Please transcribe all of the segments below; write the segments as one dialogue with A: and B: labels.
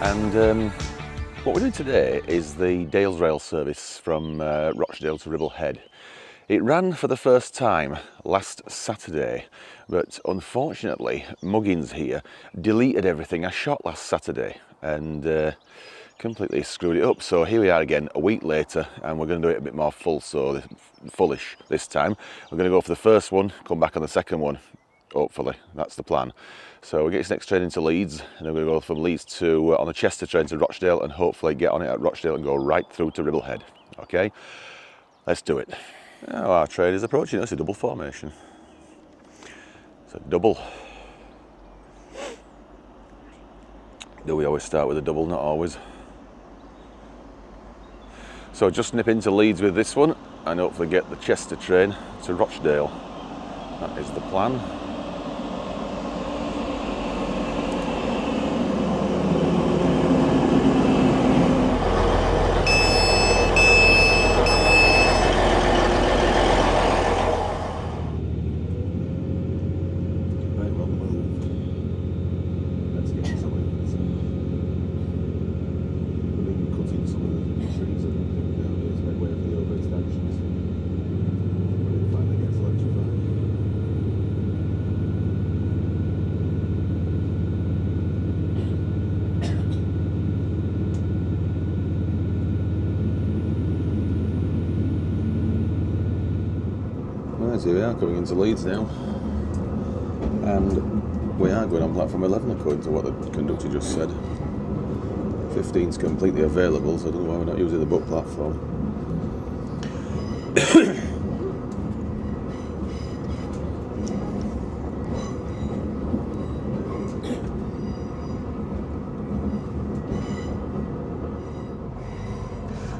A: And what we're doing today is the Dales Rail service from Rochdale to Ribblehead. It ran for the first time last Saturday, but unfortunately Muggins here deleted everything I shot last Saturday and completely screwed it up. So here we are again a week later, and we're going to do it a bit more fullish this time. We're going to go for the first one, come back on the second one, hopefully. That's the plan. So we'll get this next train into Leeds, and then we're going to go from Leeds to on the Chester train to Rochdale, and hopefully get on it at Rochdale and go right through to Ribblehead. Okay, let's do it. Oh, our train is approaching. It's a double formation. It's a double. Do we always start with a double? Not always. So just nip into Leeds with this one and hopefully get the Chester train to Rochdale. That is the plan. Here we are coming into Leeds now, and we are going on platform 11 according to what the conductor just said. 15's completely available, so I don't know why we're not using the book platform.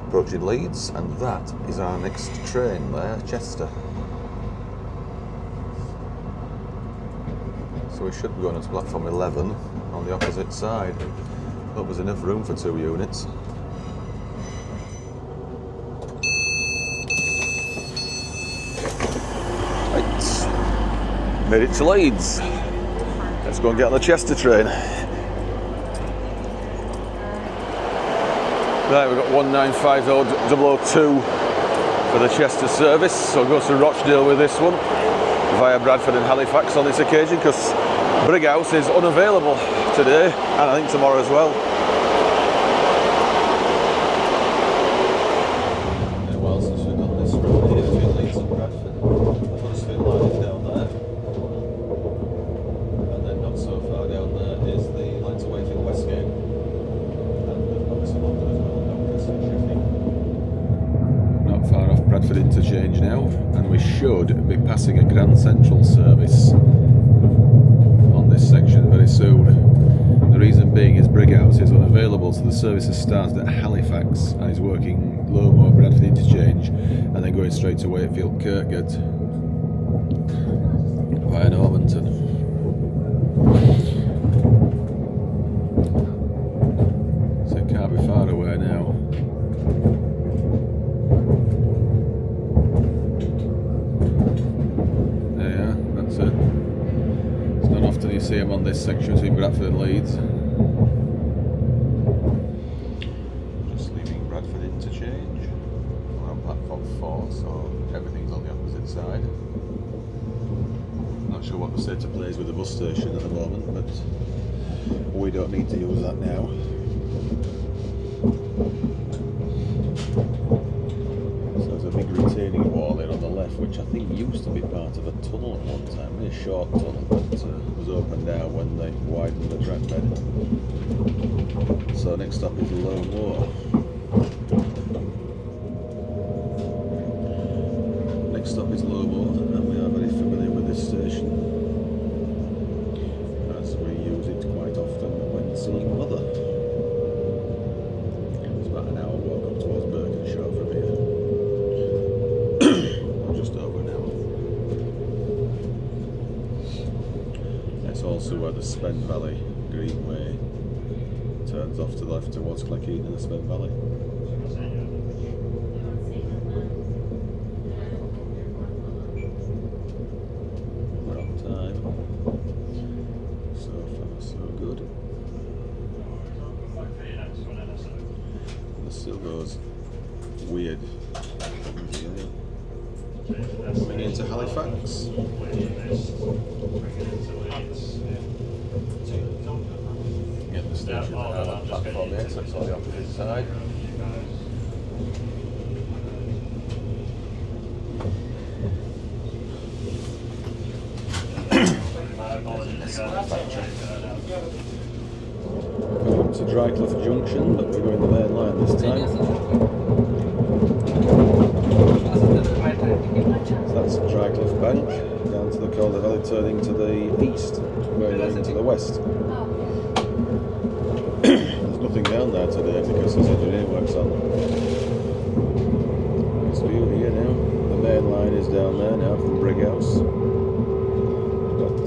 A: Approaching Leeds, and that is our next train there, Chester. So we should be going into platform 11 on the opposite side. Hope there's enough room for 2 units. Right, made it to Leeds. Let's go and get on the Chester train. Right, we've got 1950002 for the Chester service, so we'll go to Rochdale with this one, via Bradford and Halifax on this occasion, because Brighouse is unavailable today, and I think tomorrow as well. And whilst we've got this road here between Leeds and Bradford, Huddersfield line is down there, and then not so far down there is the line to Wakefield Westgate, and obviously London as well, Long Preston, Sheffield. Not far off Bradford interchange now, and we should be passing a Grand Central service on this section very soon. The reason being is Brighouse is unavailable, so the service has started at Halifax and is working Lowmore Bradford interchange and then going straight to Wakefield Kirkgate via Normanton. So it can't be far away now. You see them on this section between Bradford and Leeds. Just leaving Bradford interchange. We're on platform 4, so everything's on the opposite side. Not sure what the state of play is with the bus station at the moment, but we don't need to use that now. So there's a big retaining wall in on the left, which I think used to be part of a tunnel at one time, a really short tunnel, but was opened out when they widened the track bed. So next stop is Lowmore. Next stop is Lowmore, and we are very familiar with this station, as we use it quite often when seeing Mother. It's about an hour walk up towards Birkenshire from here. Just over an hour. That's also where the Spen Valley Greenway turns off to the left towards Cleckheaton in the Spen Valley. We're on time. So far, so good. still goes weird. Coming into Halifax. Get the station on the platform here, so it's on the opposite side. Going to Drycliff Junction, but we're going the main line this time. So that's Drycliff Bank, down to the Calder Valley, turning to the east, going to the west. There's nothing down there today because there's engineering works on. Nice view here now. The main line is down there now from Brighouse.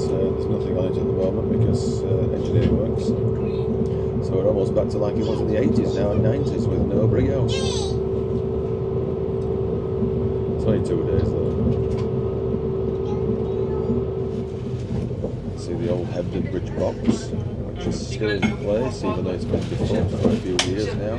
A: There's nothing on it at the moment because engineering works. So we're almost back to like it was in the 80s now and 90s with no Brighouse. It's only 2 days though. See the old Hebden Bridge box, which is still in place even though it's been defunct for a few years now.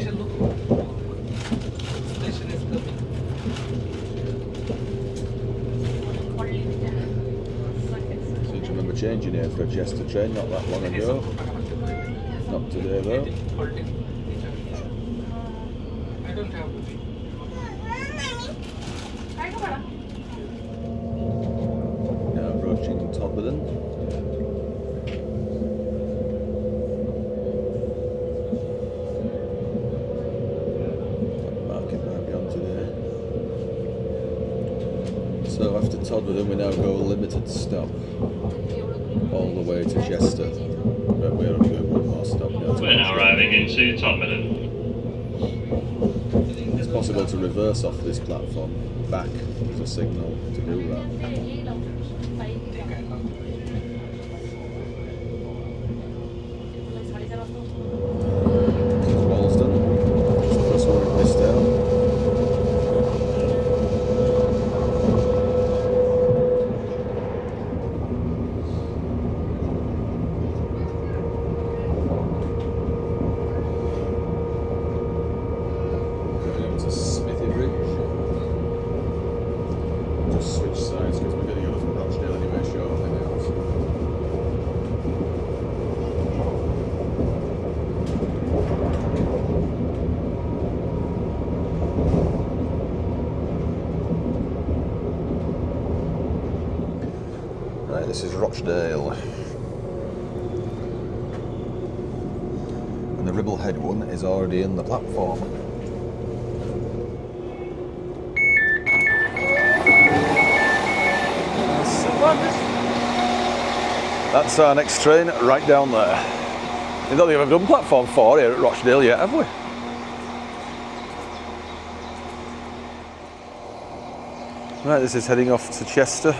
A: Changing here for a Chester train not that long ago. Not today though. Now approaching Todmorden. Market might be on today. So after Todmorden we now go limited stop all the way to Chester, but we're only doing one more stop now.
B: We're now arriving into Todmorden.
A: It's possible to reverse off this platform back. There's a signal to do that. This is Walsden. It's the first one we've missed out. Switch sides because we're going to go from Rochdale anyway, shortly now. Right, this is Rochdale. And the Ribblehead one is already in the platform. That's our next train right down there. I don't think I've done platform 4 here at Rochdale yet, have we? Right, this is heading off to Chester.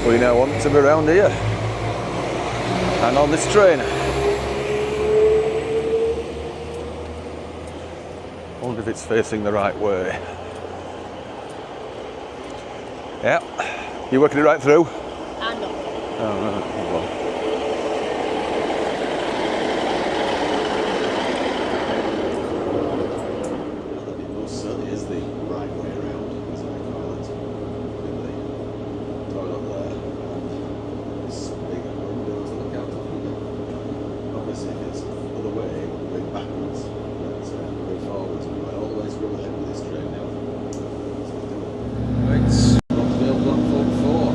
A: We now want to be around here and on this train. I wonder if it's facing the right way. Yeah. You working it right through?
C: No.
A: Oh, right. Well. It most certainly is the right way around, as I call it. With the toilet there and this big window to look out of. Obviously, if it's the other way, it would be backwards. Going forwards, we're all the way to Ribblehead with this train now. Right, Rochdale platform 4.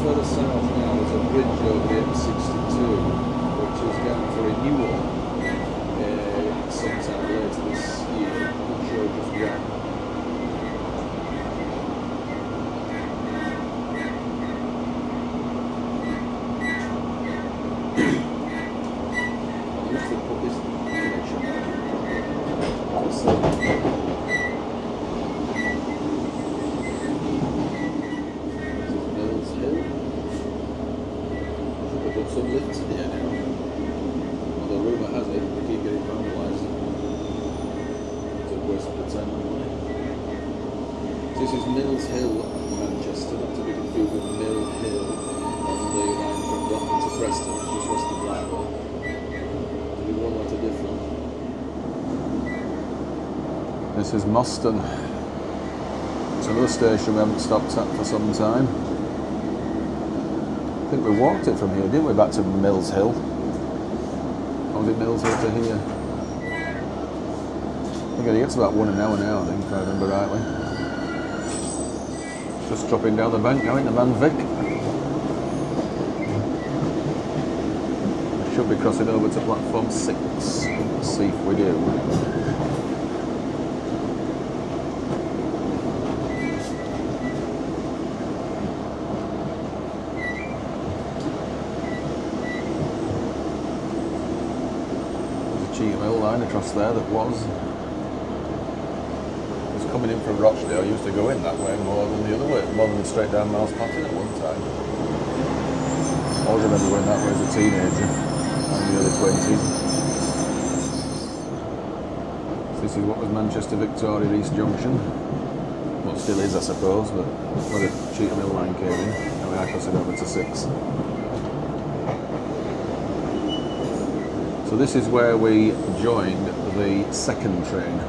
C: further south now, there's a bridge over the M62, which is going for renewal sometime later this year. I'm not sure just when. I'll just put this connection back. Some lifts in here now. Although rumour has it, they keep getting vandalised. It's a waste of the time and money. This is Mills Hill, Manchester, not to be confused with Mill Hill on the line from Blackburn to Preston, just west of Blackburn. To be one letter different. This is Moston. It's another station we haven't stopped at for some time. I think we walked it from here, didn't we, back to Mills Hill? Or was it Mills Hill to here? I think it gets about 1 hour now, I think, if I remember rightly. Just dropping down the bank now into Van Vick. We should be crossing over to platform 6. Let's see if we do. WCML line across there that was coming in from Rochdale. Used to go in that way more than the other way, more than straight down Miles Patton at one time. I always remember going that way as a teenager in the early 20s. So this is what was Manchester Victoria East Junction. Well, it still is, I suppose, but where the Cheetham Hill line came in, and we are crossing over to 6. So this is where we joined the second train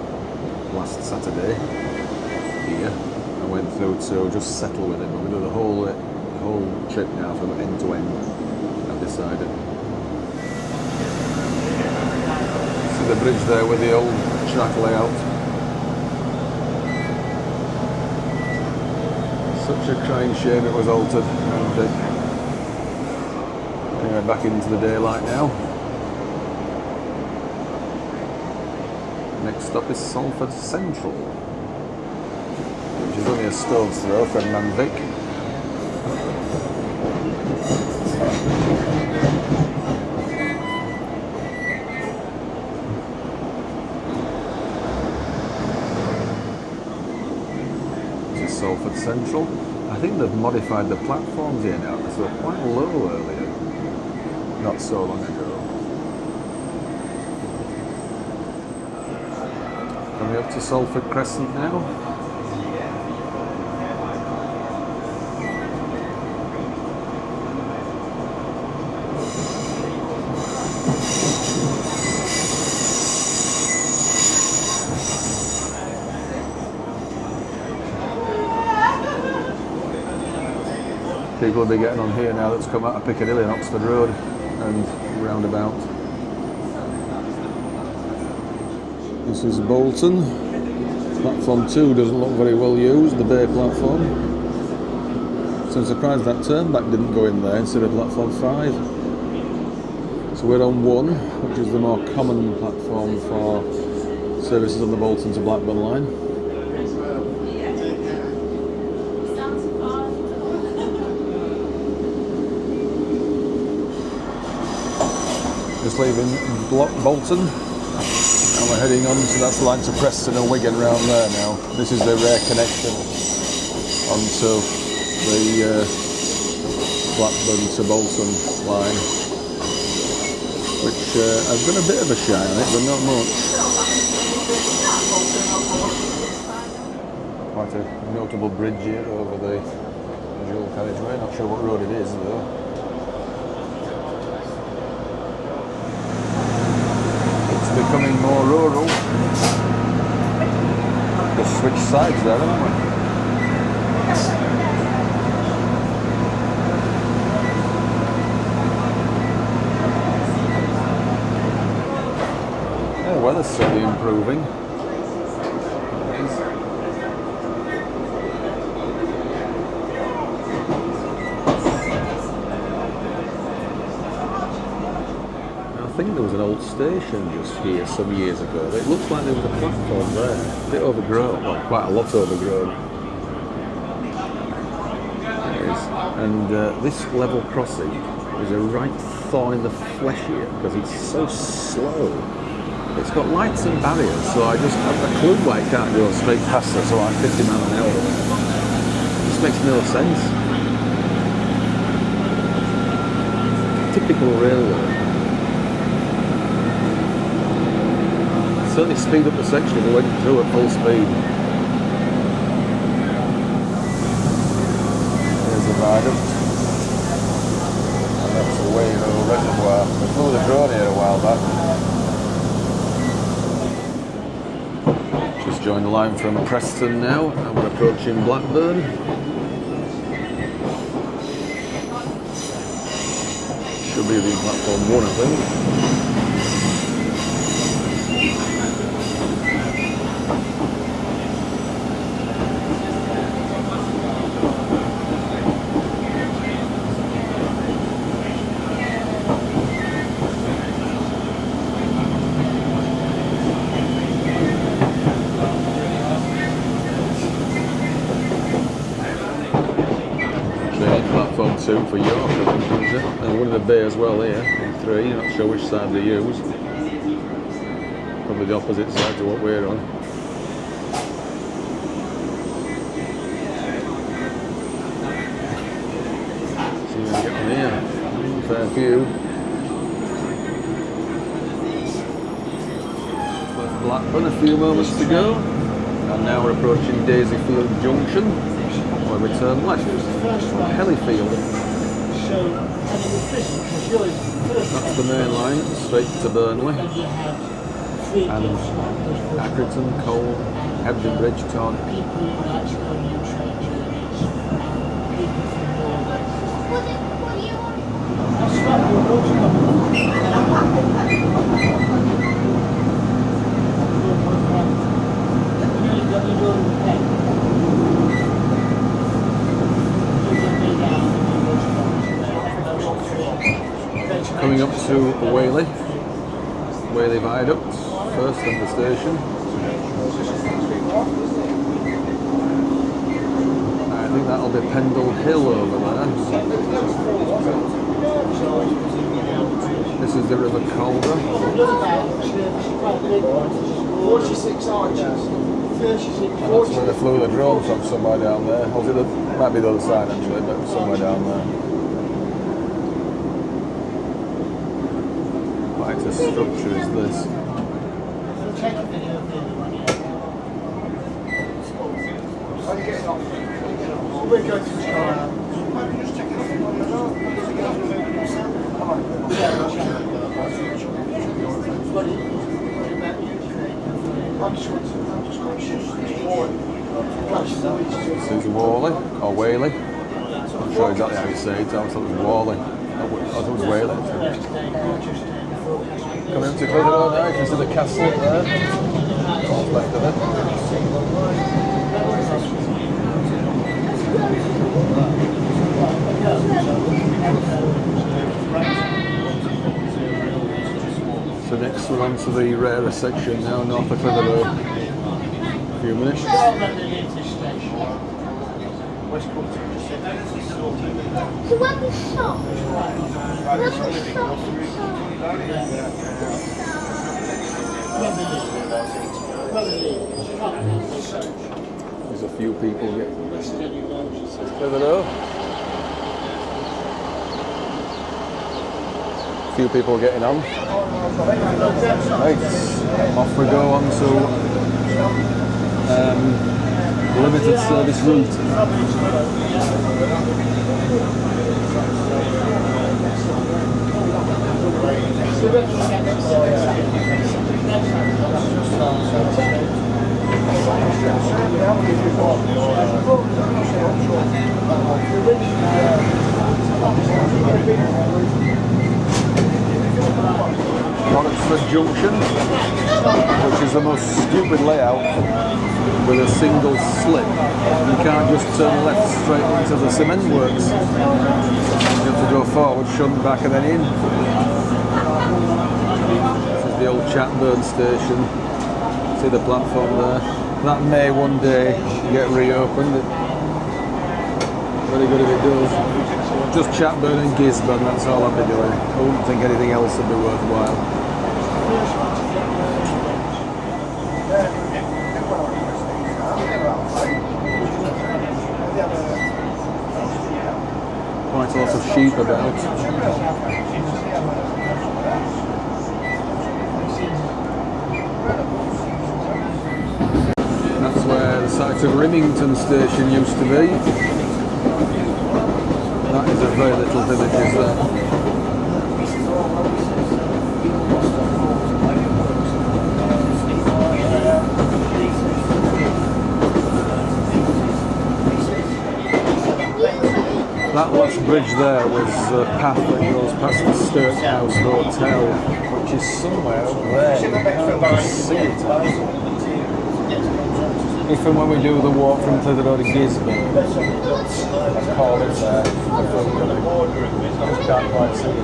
C: last Saturday here. I went through to just settle with it, but we do the whole trip now from end to end, I've decided. See the bridge there with the old track layout. Such a crying shame it was altered. Anyway, back into the daylight now. Next stop is Salford Central, which is only a stone's throw from Manvic. This is Salford Central. I think they've modified the platforms here now, because they were quite low earlier, not so long ago. Coming up to Salford Crescent now. People will be getting on here now that's come out of Piccadilly and Oxford Road and roundabout. This is Bolton. Platform 2 doesn't look very well used, the bay platform. So I'm surprised that turnback didn't go in there instead of platform 5. So we're on 1, which is the more common platform for services on the Bolton to Blackburn line. Just leaving Bolton. And we're heading on, so that's the line to Preston and Wigan round there now. This is the rare connection onto the Blackburn to Bolton line, which has been a bit of a shine on it, but not much. Quite a notable bridge here over the dual carriageway. Not sure what road it is though. Becoming more rural. Just switch sides there, haven't we? Yeah, the weather's certainly improving. think there was an old station just here some years ago. It looks like there was a platform there, a bit overgrown, well, quite a lot overgrown. It is. And this level crossing is a right thorn in the flesh here because it's so slow. It's got lights and barriers, so I just have a clue why it can't go straight past us, so like 50 miles an hour. It just makes no sense. Typical railway. Certainly speed up the section if we went through at full speed. There's the viaduct. And that's the Wayhill Reservoir. We flew the drone here a while back. Just joined the line from Preston now, and we're approaching Blackburn. Should be the platform 1, I think. Platform 2 for York, I think, is it? And one in the bay as well here, in 3, not sure which side they use. Probably the opposite side to what we're on. See what we get on here. Fair few. Left Blackburn, a few moments to go. And now we're approaching Daisyfield Junction. Or we turn left. Hellyfield. That's the main line, straight to Burnley. And Accrington, Cole, Hebden Bridge, Todd. Coming up to Whaley Viaduct, first in the station. I think that'll be Pendle Hill over there. This is the River Calder.
D: 46 arches.
C: And that's where they flew the drone from, somewhere down there. Or might be the other side actually, but somewhere down there. Quite a structure is this.
D: We're going to
C: This is Whaley, or Whaley. I'm not sure exactly how you say it, I thought it was Whaley. I thought it was Whaley. Coming up to Carlisle now, you can see the castle there. What's left of it. So next we're on to the rarer section now, north of Carlisle. A few minutes.
D: So when we stop,
C: There's a few people getting Carlisle. Few people getting on. Right, off we go on to limited service route. Oxford Junction, which is the most stupid layout with a single slip. You can't just turn left straight into the cement works. You have to go forward, shunt back and then in. the old Chatburn station. See the platform there? That may one day get reopened. Very good if it does. Just Chatburn and Gisborne, that's all I'll be doing. I wouldn't think anything else would be worthwhile. Quite a lot of sheep about. That's where the site of Rimington station used to be. That is a very little village, is there? That last bridge there was a path that goes past the Sturt House Hotel, which is somewhere up there. You can't just see it. If and when we do the walk from Clitheroe to Gisborne, I call it there. I just can't quite see it.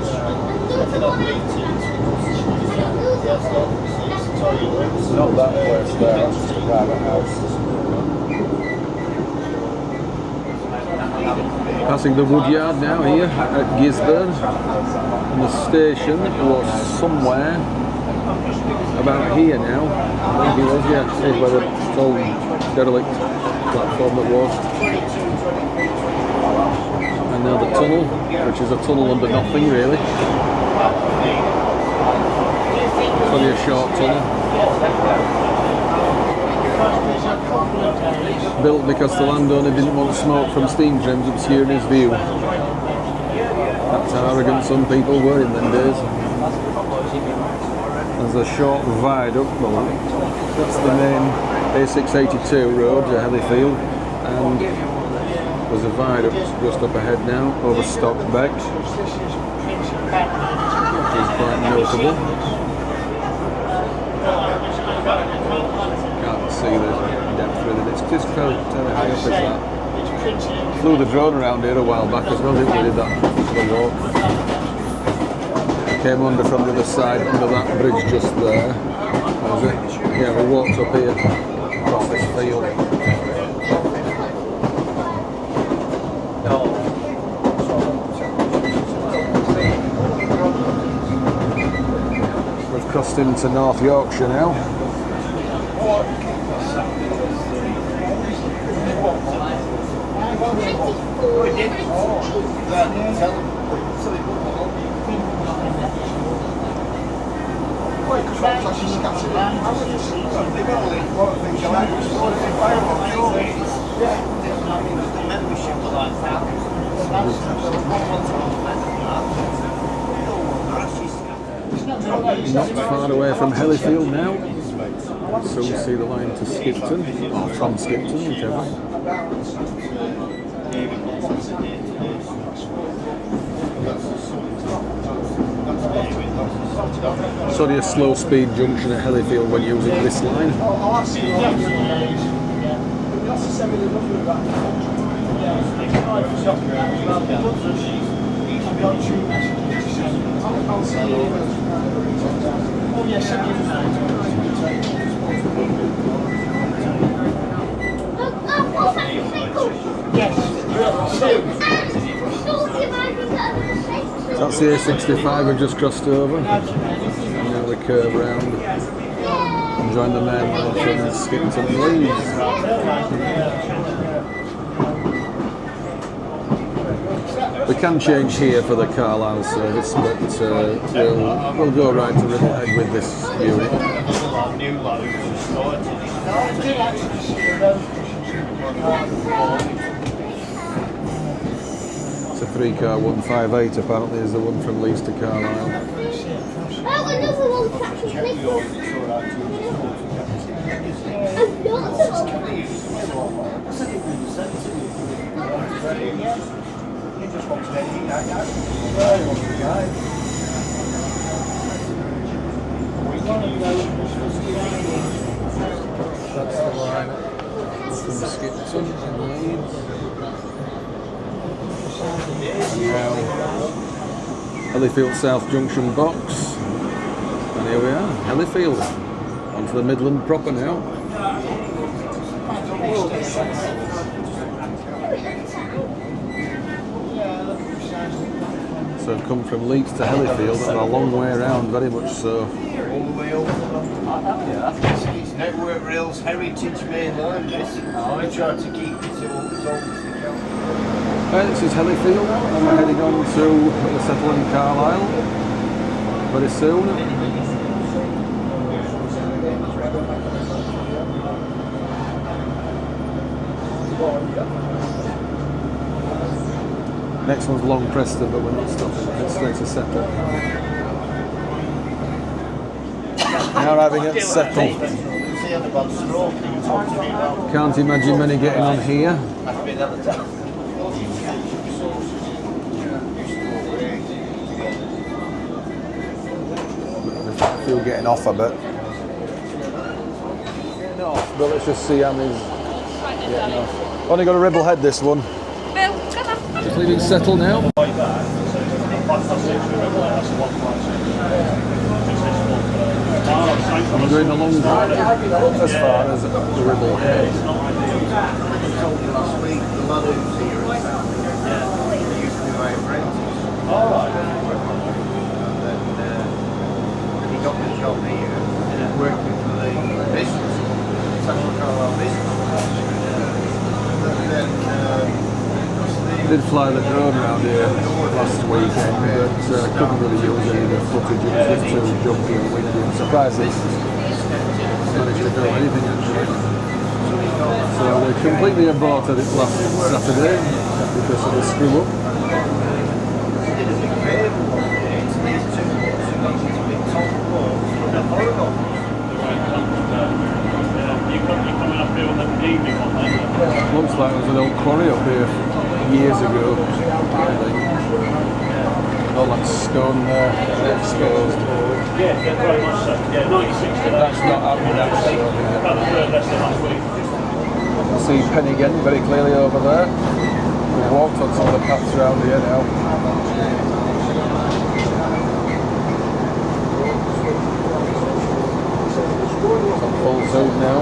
C: It's not that place there, that's just a private house. Passing the Woodyard now here at Gisborne, and the station was somewhere about here now. I think it was, yeah, here's where the old derelict platform that was. And now the tunnel, which is a tunnel under nothing really. It's only a short tunnel. Built because the landowner didn't want smoke from steam trims obscuring his view. That's how arrogant some people were in them days. There's a short viaduct, well, that's the main A682 road to Hellifield, and there's a viaduct just up ahead now over Stockbeck, which is quite notable. Can't see the depth with it, it's just very high up as that. Flew the drone around here a while back as well, didn't we, did that the walk. Came under from the other side, under that bridge just there. Was it? Yeah, we walked up here, across this field. We've crossed into North Yorkshire now. Not far away from Hellifield now. So we see the line to Skipton, or from Skipton, whichever. It's only a slow speed junction at Hellifield when using this line. That's the A65 we've just crossed over. And now we curve round and join the main line from Skipton and Leeds. We can change here for the Carlisle service, but we'll go right to Ribblehead with this unit. It's a 3-car 158 apparently is the one from Leeds to Carlisle. That's the line from Skipton and Leeds. Now Hellifield South Junction box, and And here we are, Hellifield. Onto the Midland proper now. So I've come from Leeds to Hellifield and a long way around, very much so.
D: All the way over. It's Network Rail's heritage main line, this. I tried to keep it to what was always the case.
C: Right, this is Hellifield, and we're heading on to the settle in Carlisle very soon. Next one's Long Preston, but we're not stopping. It's straight to Settle. Now arriving at Settle. Can't imagine many getting on here. A few getting off a bit. Getting off, but let's just see how many's getting off. Only got a Ribblehead, this one. Just leaving Settle now. I'm doing a long drive as far as the Ribblehead.
D: Last week, the lad who's here used to be my apprentice. And he got the job here, working for the business, Carlisle business. And then
C: I did fly the drone around here last weekend, but couldn't really use any of the footage. It was just too jumpy and windy. I'm surprised it's managed to do anything actually. So we completely aborted it last Saturday because of the screw up. Looks like there was an old quarry up here years ago, I think. All that stone there exposed.
B: Yeah, very much so. Yeah, 96.
C: That's not happening actually.
B: About a third less than last week.
C: See Pennigan very clearly over there. We've walked on some of the paths around here now. It's on full zoom now.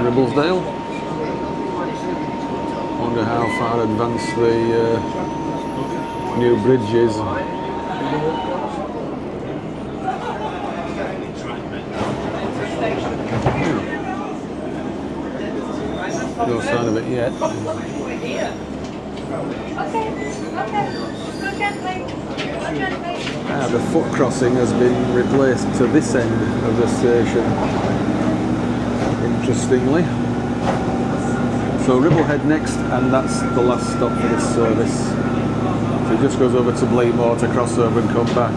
C: Ribblesdale. Wonder how far advanced the new bridge is. No sign of it yet. The foot crossing has been replaced to this end of the station. Interestingly. So Ribblehead next, and that's the last stop for this service. So it just goes over to Bleemore to cross over and come back.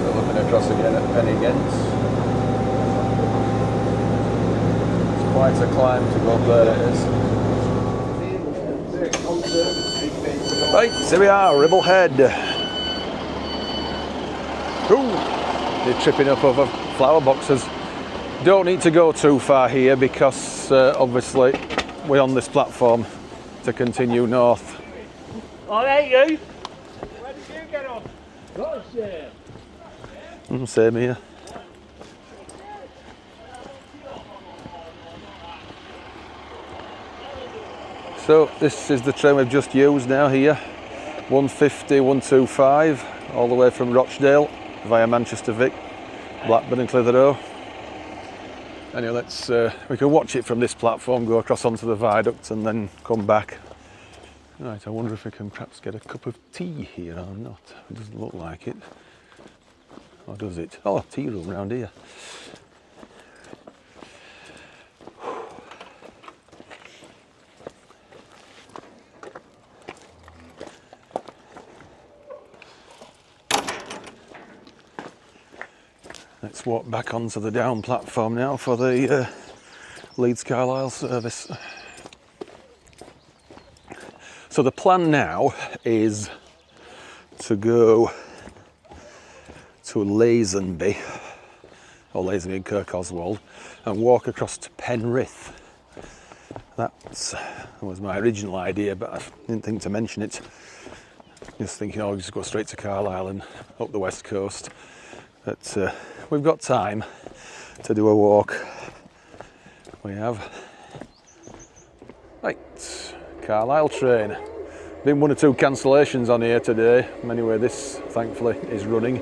C: So looking across again at Pennygents. It's quite a climb to go up there, it is. Right, here we are, Ribblehead. Ooh, they're tripping up over flower boxes. Don't need to go too far here because obviously we're on this platform to continue north.
B: Oh, there you. Where did you get on? Rochdale.
C: Same here. So this is the train we've just used now here, 150, 125, all the way from Rochdale via Manchester Vic, Blackburn and Clitheroe. Anyway, let's we can watch it from this platform, go across onto the viaduct and then come back. Right, I wonder if we can perhaps get a cup of tea here or not. It doesn't look like it.
A: Or does it? Oh, tea room round here. Let's walk back onto the down platform now for the Leeds Carlisle service. So the plan now is to go to Lazenby, or Lazenby and Kirkoswald, and walk across to Penrith. That was my original idea, but I didn't think to mention it. Just thinking, oh, just go straight to Carlisle and up the west coast. But we've got time to do a walk. We have. Right, Carlisle train. Been 1 or 2 cancellations on here today. Anyway, this thankfully is running.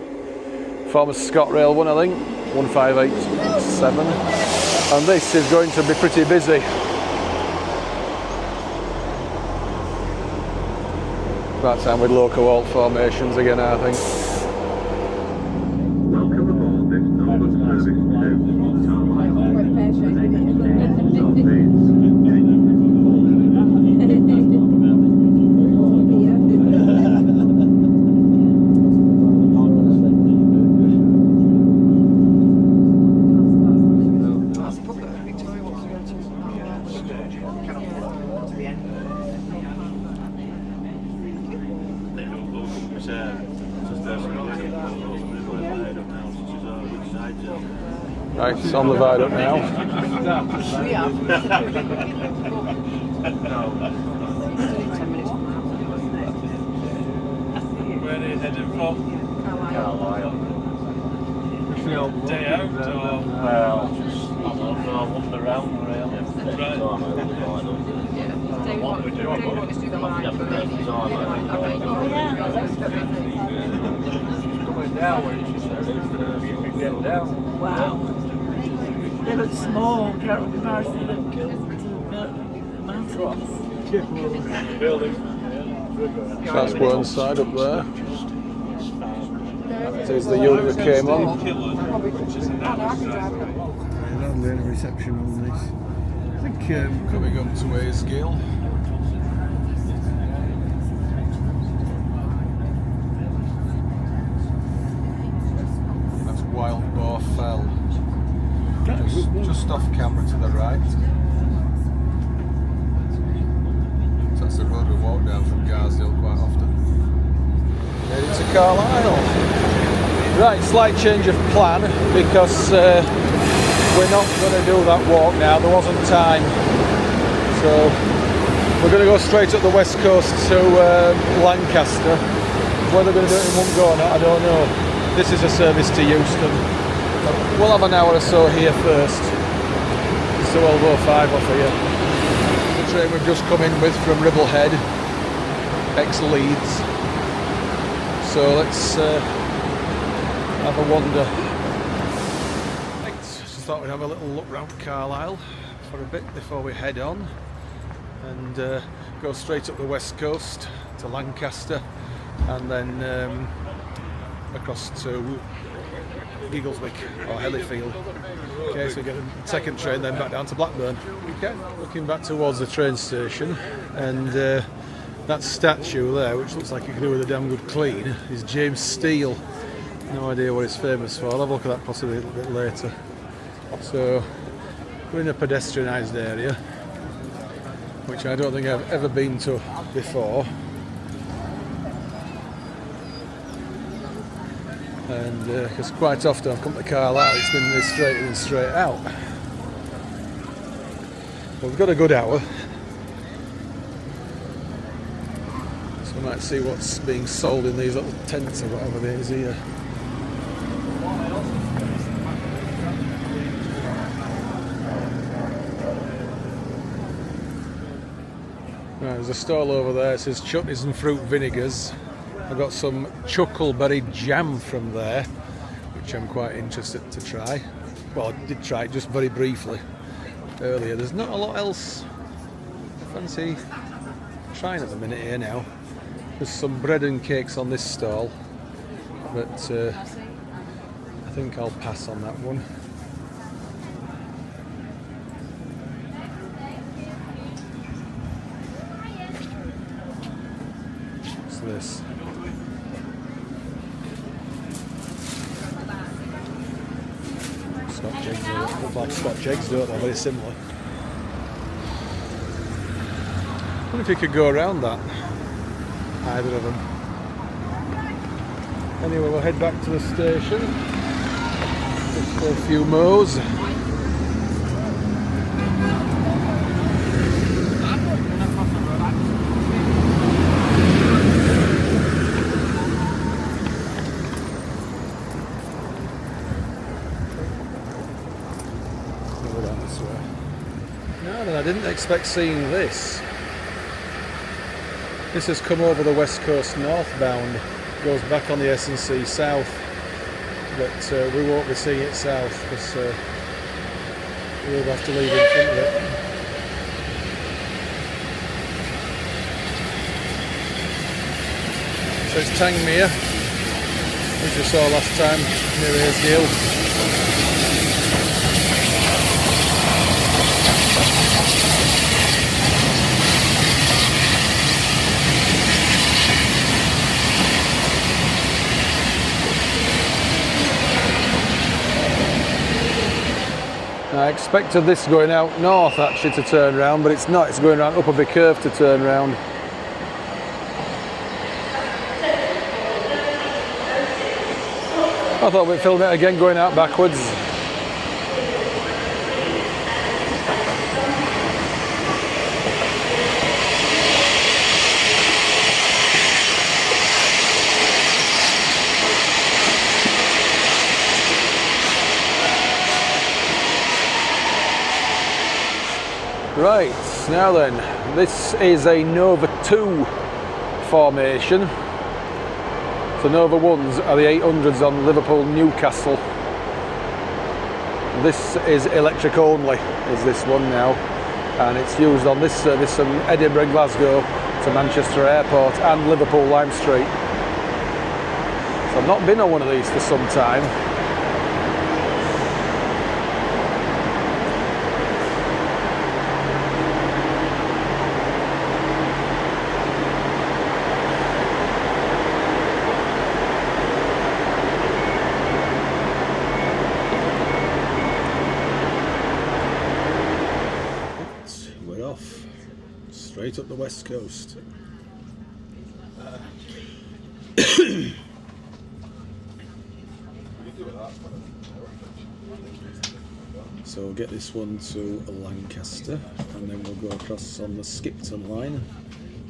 A: Former ScotRail one, I think, 1587. And this is going to be pretty busy. About time with local alt formations again, I think. Right, it's on the viaduct now.
E: We are.
B: Where are you heading from?
E: Carlisle.
B: Day out or?
F: Well, just I wander around really. What we do,
E: Coming down when she says you can get down. Wow. They look small, can't comparison to the mountains.
A: That's one side up there. There's the yoke that came on.
C: Lovely reception on this. I think coming up to Aysgill. That's Wild Boar Fell. Just off camera to the right. So that's the road we walk down from Garsdale quite often.
A: Made it to Carlisle. Right, slight change of plan because we're not going to do that walk now. There wasn't time. So we're going to go straight up the west coast to Lancaster. Whether we're going to do it in one go or not, I don't know. This is a service to Euston. We'll have an hour or so here first. It's the 12:05 off here. The train we've just come in with from Ribblehead, ex-Leeds. So let's have a wander. Right, just thought we'd have a little look round Carlisle for a bit before we head on and go straight up the west coast to Lancaster and then across to Giggleswick or Hellifield. Okay, so we get a second train then back down to Blackburn. Okay, looking back towards the train station, and that statue there, which looks like it could do with a damn good clean, is James Steele. No idea what it's famous for. I'll have a look at that possibly a little bit later. So we're in a pedestrianised area, which I don't think I've ever been to before. And because quite often I've come to Carlisle, it's been this straight in and straight out. But we've got a good hour, so we might see what's being sold in these little tents or whatever it is here. Right, there's a stall over there. It says chutneys and fruit vinegars. I got some chuckleberry jam from there, which I'm quite interested to try. Well, I did try it just very briefly earlier. There's not a lot else I fancy trying at the minute here now. There's some bread and cakes on this stall, but
G: I think I'll pass on that one. What's this? Scotch eggs, look like Scotch eggs, don't they? Very similar. I wonder if you could go around that, either of them. Anyway, we'll head back to the station. Just for a few mows. Over down this way. No, then I didn't expect seeing this. This has come over the west coast northbound, goes back on the S&C south, but we won't be seeing it south because we'll have to leave in front of it. So it's Tangmere, which we saw last time near Aysgill. I expected this going out north actually to turn round, but it's not, it's going around up a big curve to turn round. I thought we'd film it again going out backwards. Right, now then, this is a Nova 2 formation. So Nova 1s are the 800s on Liverpool Newcastle. This is electric only, is this one now. And it's used on this service from Edinburgh, Glasgow to Manchester Airport and Liverpool Lime Street. So I've not been on one of these for some time.
C: Straight up the west coast. So we'll get this one to Lancaster and then we'll go across on the Skipton line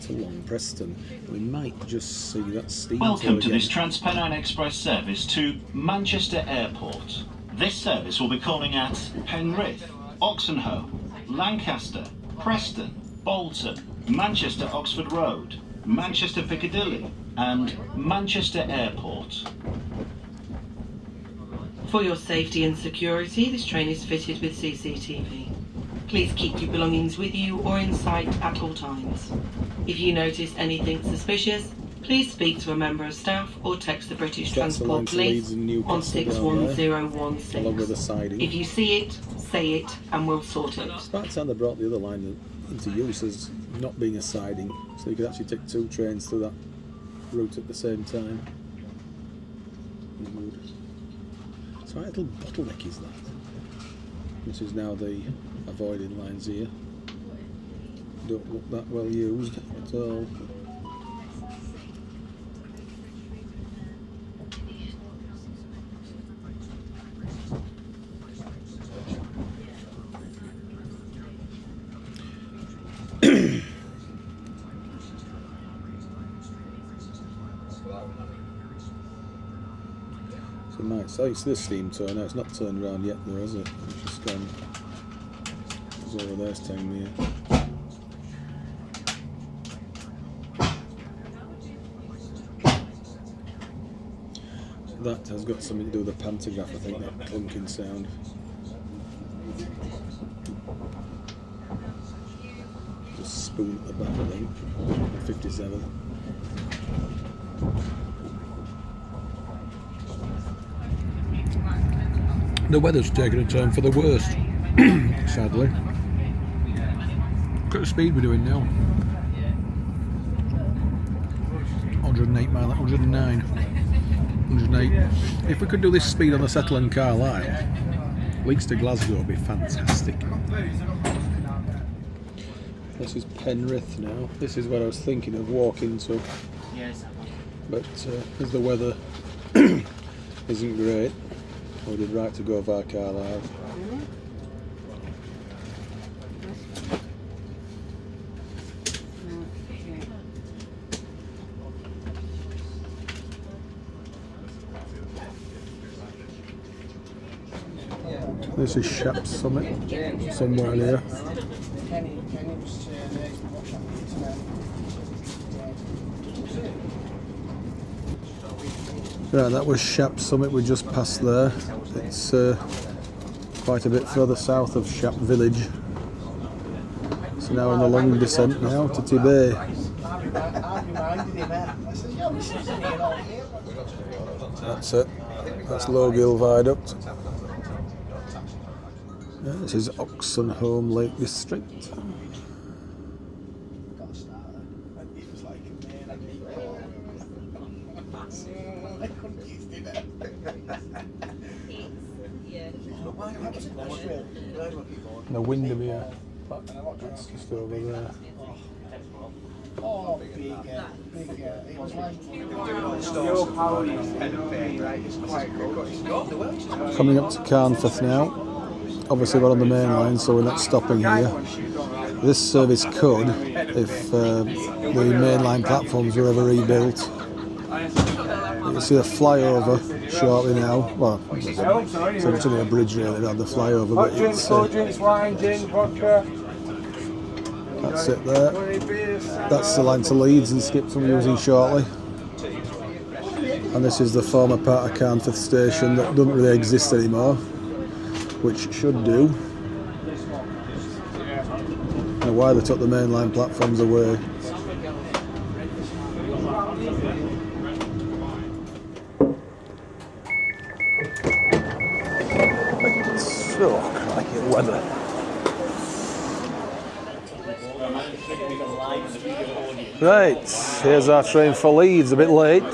C: to Long Preston. We might just see that steam.
H: Welcome to this Transpennine Express service to Manchester Airport. This service will be calling at Penrith, Oxenholme, Lancaster, Preston, Bolton, Manchester Oxford Road, Manchester Piccadilly and Manchester Airport.
I: For your safety and security, this train is fitted with CCTV. Please keep your belongings with you or in sight at all times. If you notice anything suspicious, please speak to a member of staff or text the British Transport Police on 61016.
C: along with the siding.
I: If you see it, say it and we'll sort it.
C: It's about time they brought the other line into use as not being a siding, so you could actually take two trains through that route at the same time. So a little bottleneck is that. This is now the avoiding lines here. Don't look that well used at all. So it's this steam tour now, it's not turned around yet though, is it? It's just gone. It's over there, it's telling me. So that has got something to do with the pantograph, I think, that clunking sound. Just spoon at the back, I think. 57.
G: The weather's taken a turn for the worst, sadly. Look at the speed we're doing now. 108 mile, 109, 108. If we could do this speed on the Settle and Carlisle, Leeds to Glasgow would be fantastic. This is Penrith now. This is where I was thinking of walking to. But as the weather isn't great, we did right to go via Carlisle. This is Shap Summit, somewhere here. Right, that was Shap Summit, we just passed there. It's quite a bit further south of Shap Village. So now on the long descent now to Tibet. That's it, that's Lowgill Viaduct. Yeah, this is Oxenholme Lake District. The Windermere, that's just over there. Coming up to Carnforth now. Obviously we're on the main line, so we're not stopping here. This service could, if the main line platforms were ever rebuilt. You can see a flyover shortly now. Well, it's only a bridge really, not the flyover, but it's that's it there. That's the line to Leeds and Skipton we're using shortly. And this is the former part of Carnforth station that doesn't really exist anymore, which should do. I don't know why they took the mainline platforms away. So, crikey, weather. Right, here's our train for Leeds, a bit late.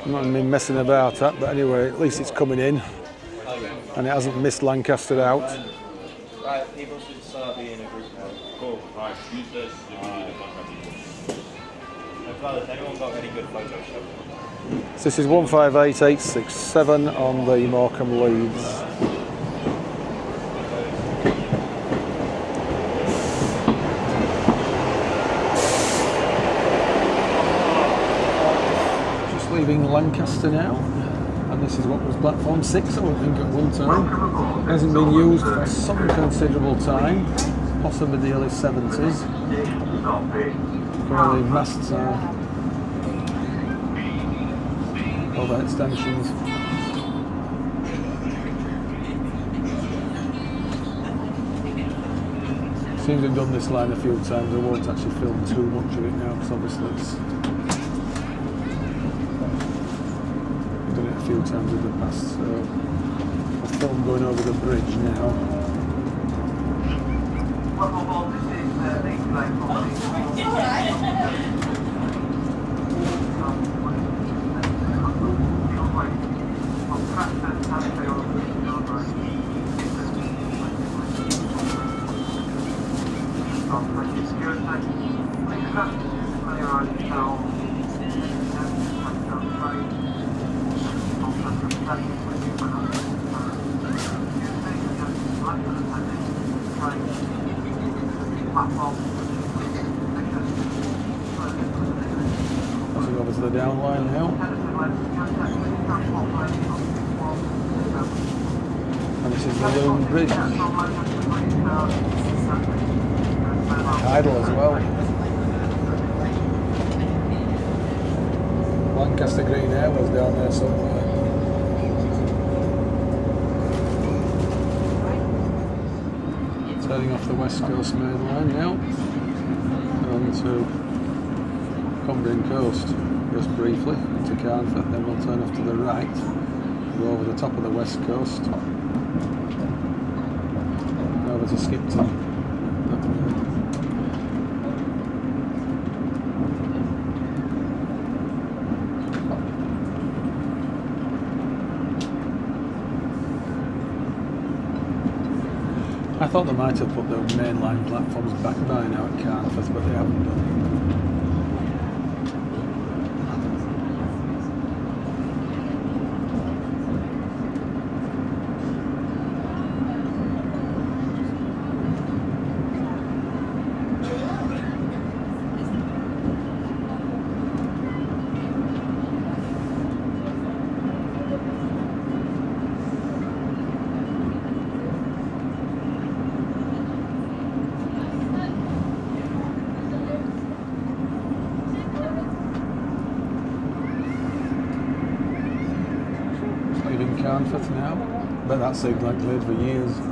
G: I'm not been messing about that, but anyway, at least it's coming in and it hasn't missed Lancaster out.
F: Right, people should start being in a group now. Cool. Right, use this. As well as anyone got any good Photoshop?
G: So this is 158867 on the Morecambe Leeds. Leaving Lancaster now, and this is what was platform 6, I would think, at one time. It hasn't been used for some considerable time, possibly the early 70s. Where the masts are over extensions. Seems to have done this line a few times. I won't actually film too much of it now because obviously it's done it a few times in the past, so I'll film going over the bridge now. Crossing over to the down line now. And this is the Loon Bridge. Tidal as well. Lancaster Green Airways down there somewhere. Turning off the West Coast main line now. On to Cumbrian Coast, just briefly, to Carnforth, then we'll turn off to the right go over the top of the west coast, over to Skipton. I thought they might have put the mainline platforms back by now at Carlisle, but they haven't done. Now, but that seemed like laid for years. In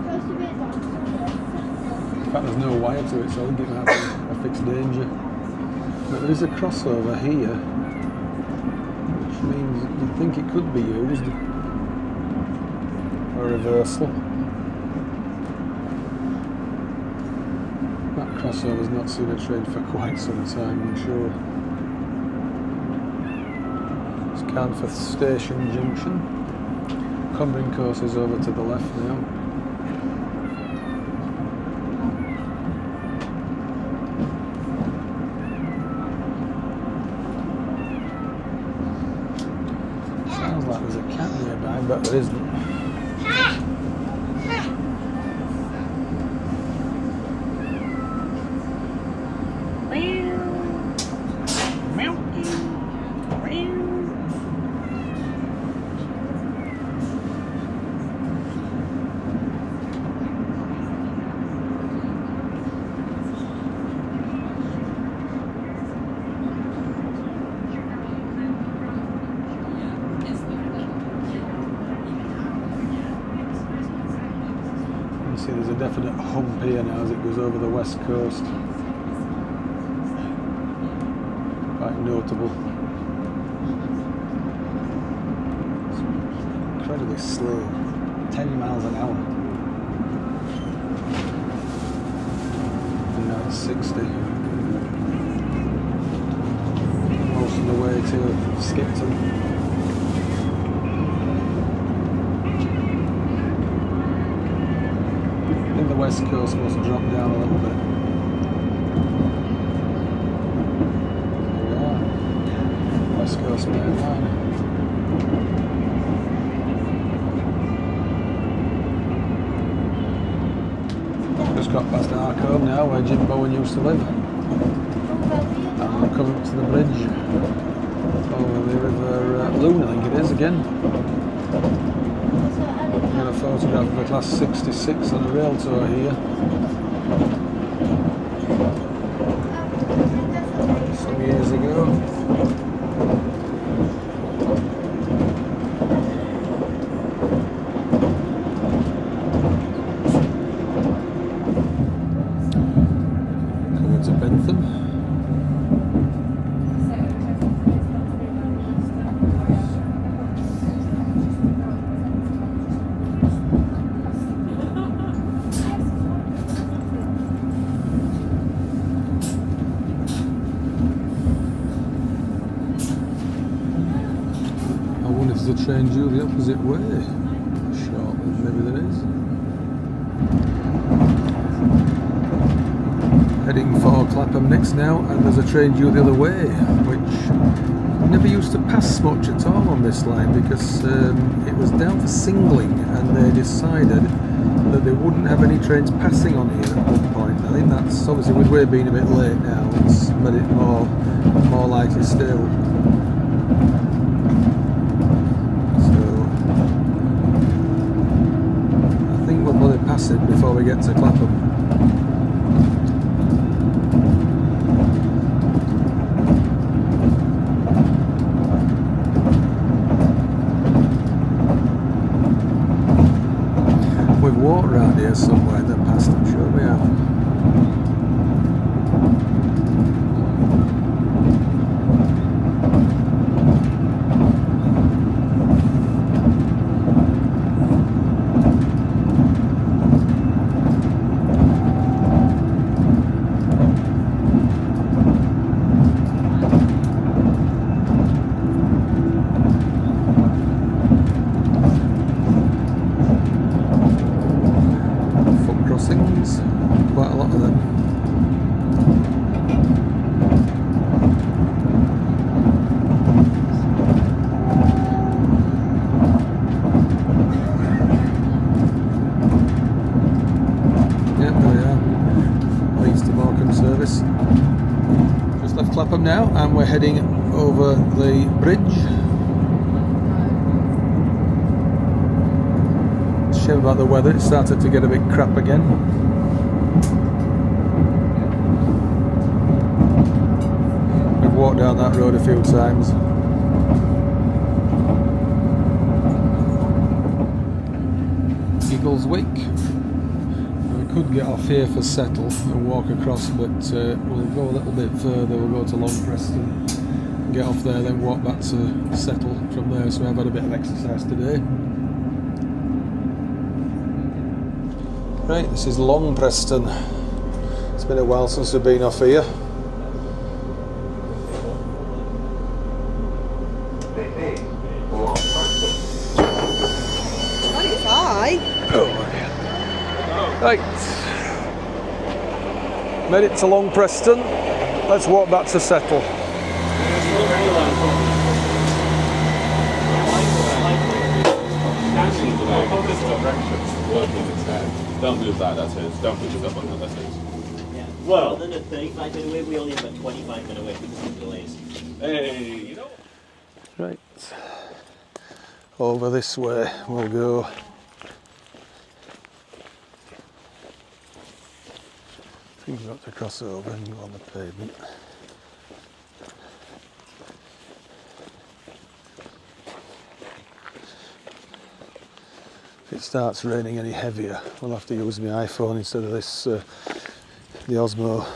G: fact, there's no wire to it, so I think it might be a fixed danger. But there is a crossover here, which means you'd think it could be used for a reversal. That crossover's not seen a train for quite some time, I'm sure. It's Carlisle Station Junction. Cumbering course is over to the left now. Sounds like there's a cat nearby, but there isn't. There's a definite hump here now as it goes over the west coast. Quite notable. It's incredibly slow. 10 miles an hour. And now it's 60. Most of the way to Skipton. The west coast must drop down a little bit. There we are. West coast main line. Just got past Arcombe now, where Jim Bowen used to live. And we're coming up to the bridge over the River Loon, I think it is again. Got a photograph of the class 66 on a rail tour here. Some years ago. Coming to Bentham. The train due the opposite way. Shortly, maybe there is. Heading for Clapham next now, and there's a train due the other way, which never used to pass much at all on this line because it was down for singling, and they decided that they wouldn't have any trains passing on here at one point. I think that's obviously with way being a bit late now, it's made it more likely still. It before we get to Clapham. We've walked around here somewhere in the past, I'm sure we have. now, and we're heading over the bridge. Shame about the weather, it started to get a bit crap again. We've walked down that road a few times. Eagleswick. We could get off here for Settle and walk across, but we'll go a little bit further. We'll go to Long Preston, get off there, then walk back to Settle from there. So I've had a bit of exercise today. Right, this is Long Preston. It's been a while since we've been off here. Right, made it to Long Preston. Let's walk back to Settle.
F: Don't move that, that's his. Don't put yourself on that, that's his.
B: Yeah. Well, then at 35 minutes away, we only have about 25 minutes away because of delays.
F: Hey, you know.
G: Right, over this way we'll go. I think we've got to cross over and go on the pavement. If it starts raining any heavier, we'll have to use my iPhone instead of this, the Osmo.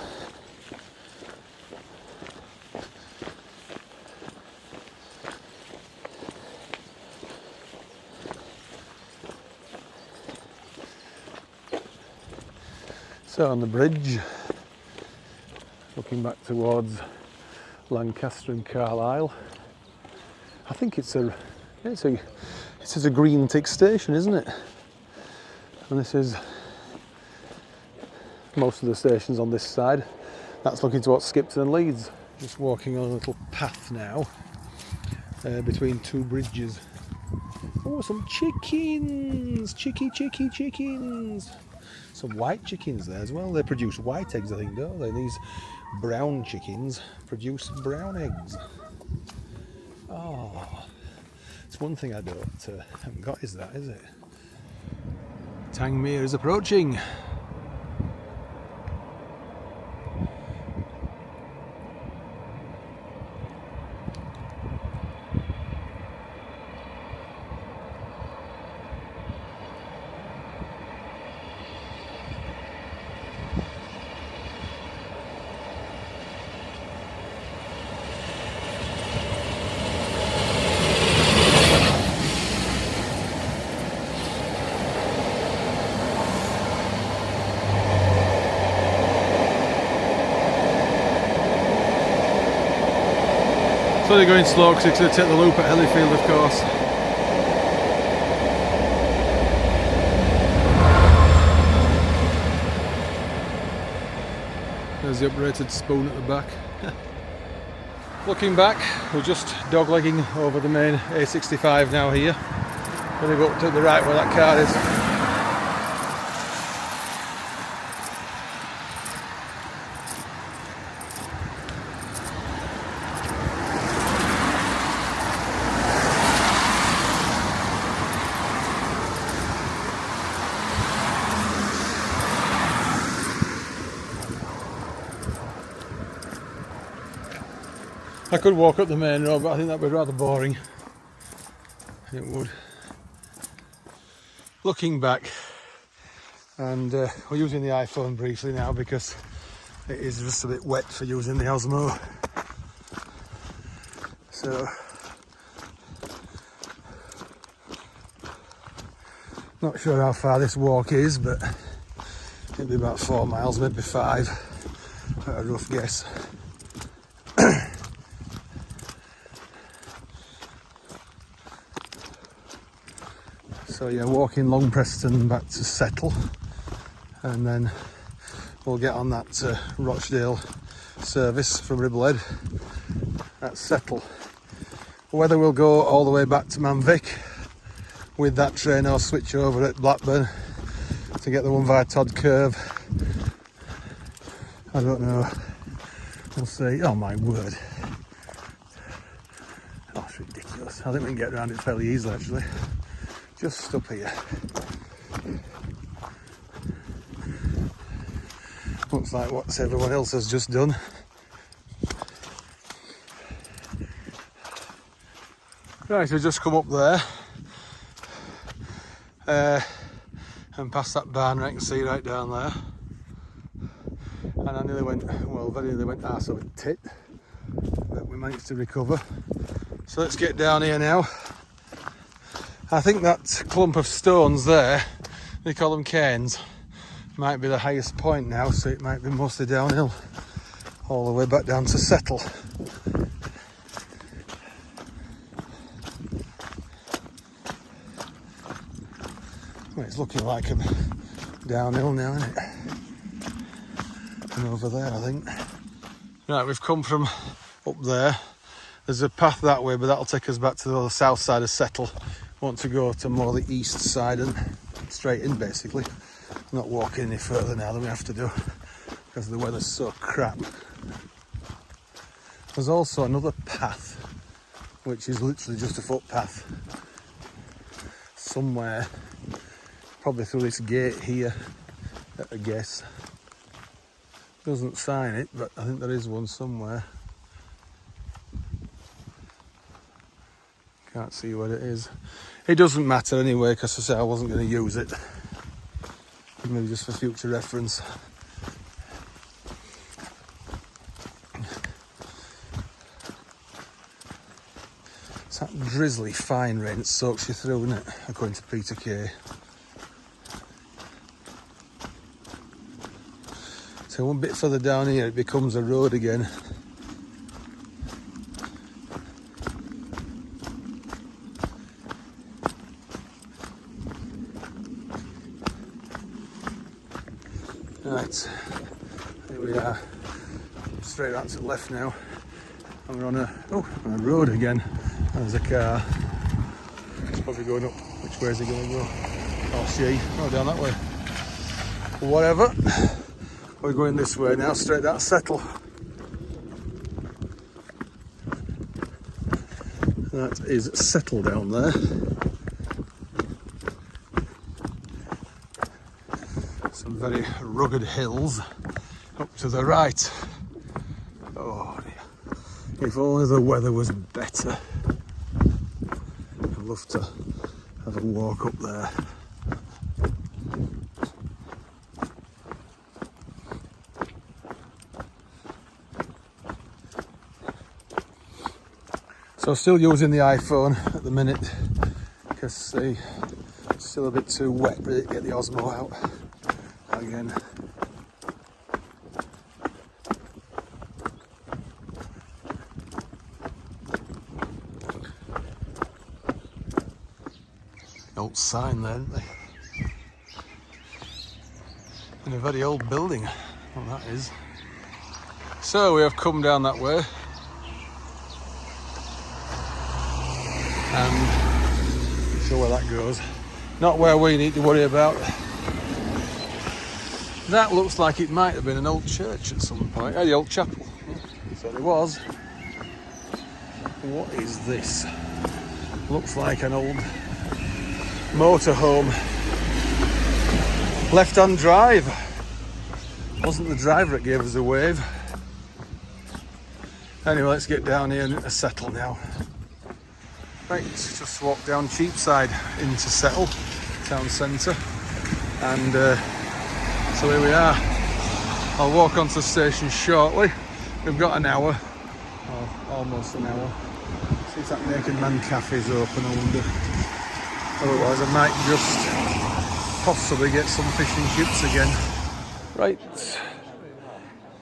G: So on the bridge, looking back towards Lancaster and Carlisle. I think it's a green tick station, isn't it? And this is most of the stations on this side. That's looking towards Skipton and Leeds. Just walking on a little path now between two bridges. Oh, some chickens! Chickens! Some white chickens there as well. They produce white eggs, I think, don't they? These brown chickens produce brown eggs. Oh, it's one thing I haven't got, is that, is it? Tangmere is approaching. So they're going slow because it's going to take the loop at Hellyfield, of course. There's the uprated spoon at the back. Looking back, we're just doglegging over the main A65 now here. Going to go to the right where that car is. I could walk up the main road, but I think that would be rather boring. It would. Looking back, and we're using the iPhone briefly now because it is just a bit wet for using the Osmo. So, not sure how far this walk is, but it'll be about 4 miles, maybe 5, at a rough guess. So yeah, walking Long Preston back to Settle, and then we'll get on that Rochdale service from Ribblehead at Settle. Whether we'll go all the way back to Manvic with that train or switch over at Blackburn to get the one via Todd Curve, I don't know. We'll see. Oh my word. Oh, that's ridiculous. I think we can get around it fairly easily actually. Just up here. Looks like what everyone else has just done. Right, so we've just come up there and past that barn, I can see right down there. And I nearly went, well, very nearly went arse over tit, but we managed to recover. So let's get down here now. I think that clump of stones there, they call them cairns, might be the highest point now, so it might be mostly downhill all the way back down to Settle. Well, it's looking like a downhill now, isn't it? And over there, I think. Right, we've come from up there. There's a path that way, but that'll take us back to the south side of Settle. Want to go to more the east side and straight in, basically. Not walking any further now than we have to do because the weather's so crap. There's also another path, which is literally just a footpath. Somewhere, probably through this gate here, I guess. Doesn't sign it, but I think there is one somewhere. Can't see what it is. It doesn't matter anyway, because I said I wasn't going to use it. Maybe just for future reference. It's that drizzly fine rain that soaks you through, isn't it? According to Peter Kay. So one bit further down here it becomes a road again. Right, here we are, straight out to the left now, and we're on a road again. There's a car, it's probably going up. Which way is he going to go? Or she? Oh, down that way. Whatever, we're going this way now, straight out to Settle. That is Settle down there. Some very rugged hills up to the right. Oh dear. If only the weather was better. I'd love to have a walk up there. So still using the iPhone at the minute because it's still a bit too wet to get the Osmo out again. Old sign there, isn't they? In a very old building, what that is. So we have come down that way. And I'm sure where that goes. Not where we need to worry about. That looks like it might have been an old church at some point. Oh, the old chapel. So it was. What is this? Looks like an old motorhome. Left-hand drive. Wasn't the driver that gave us a wave. Anyway, let's get down here and Settle now. Right, just walk down Cheapside into Settle, town centre. And so here we are. I'll walk onto the station shortly. We've got an hour, or almost an hour. See if that Naked Man Cafe's open, I wonder. Otherwise I might just possibly get some fish and chips again. Right,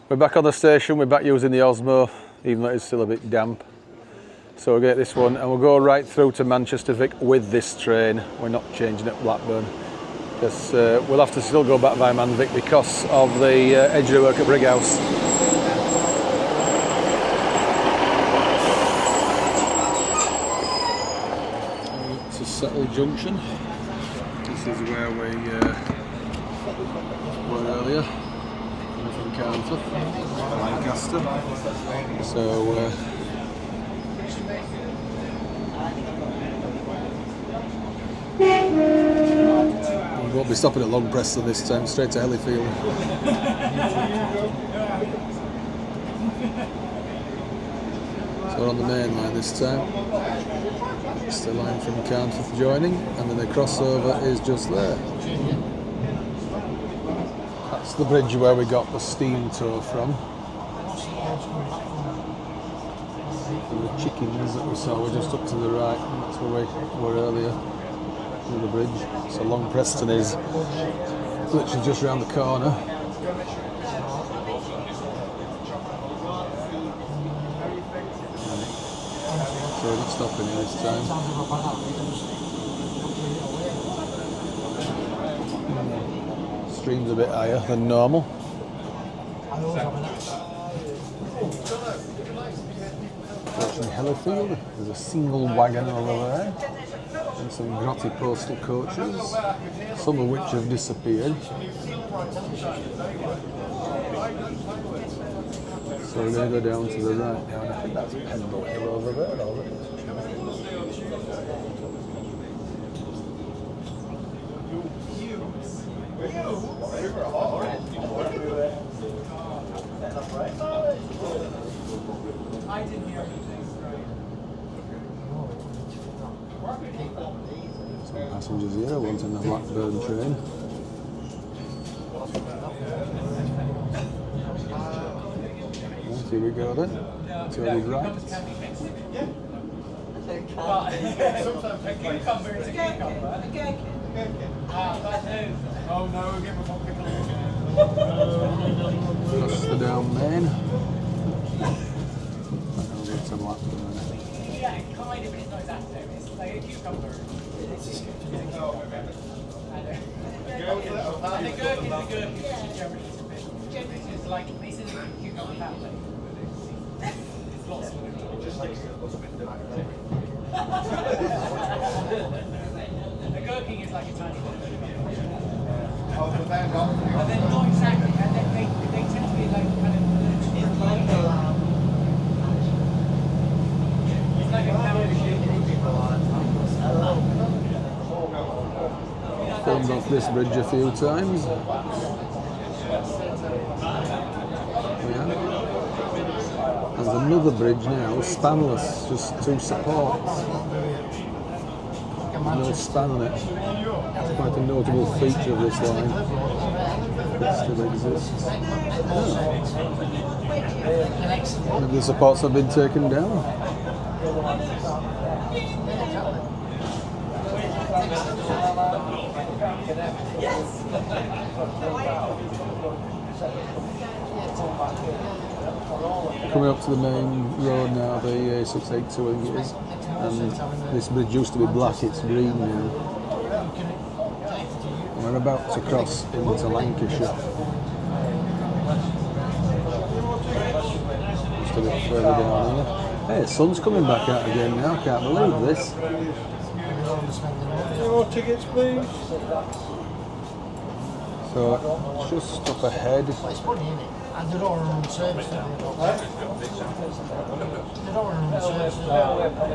G: we're back on the station, we're back using the Osmo, even though it's still a bit damp. So we'll get this one and we'll go right through to Manchester Vic with this train. We're not changing at Blackburn. Because we'll have to still go back via Manvic because of the edge of work at Brighouse. To Settle Junction. This is where we were earlier. from Carlisle, Lancaster. So we won't be stopping at Long Preston this time, straight to Hellifield. So we're on the main line this time. It's the line from Carlisle joining, and then the crossover is just there. That's the bridge where we got the steam tow from. And the chickens that we saw were just up to the right, and that's where we were earlier, near the bridge. So Long Preston is literally just around the corner. So we're not stopping here this time. Stream's a bit higher than normal. Approaching Hellifield, there's a single wagon over there and some grotty postal coaches, some of which have disappeared. So we're going to go down to the right now, and I think that's Pendle Hill over there already. Some passengers here wanting the Blackburn train. Here we go then, to the right. Across the down main. Over to Blackburn.
B: Yeah, kind of, it's not exactly. It's like a cucumber. And the gherkin is generally it's like, this is a cucumber family. Lots of them. The gherkin is like a tiny bit. But they're not exactly, and they tend to be like kind of. It's like a
G: Filmed off this bridge a few times. Yeah. There's another bridge now, spanless, just two supports. No span on it. It's quite a notable feature of this line. It still exists. Oh. Maybe the supports have been taken down. Coming up to the main road now, the A682 I think it is, and this bridge used to be black, it's green now. And we're about to cross into Lancashire. Just a bit further down here. Hey, the sun's coming back out again now, can't believe this.
B: Any more tickets, please?
G: So, just up ahead.
J: And they're all around service,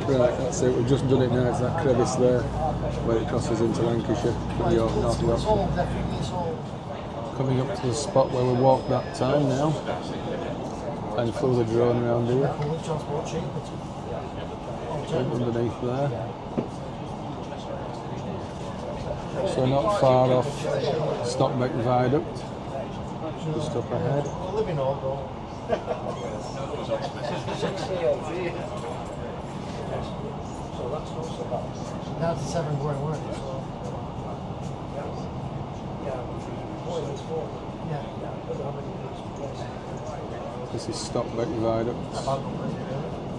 G: Right, that's it, we've just done it now, it's that crevice there where it crosses into Lancashire from York, North Yorkshire. Coming up to the spot where we walked that time now and flew the drone around here. Right underneath there. So not far off Stockbeck Viaduct, just up ahead.
J: Down to 7 going work.
G: This is Stockbeck Viaduct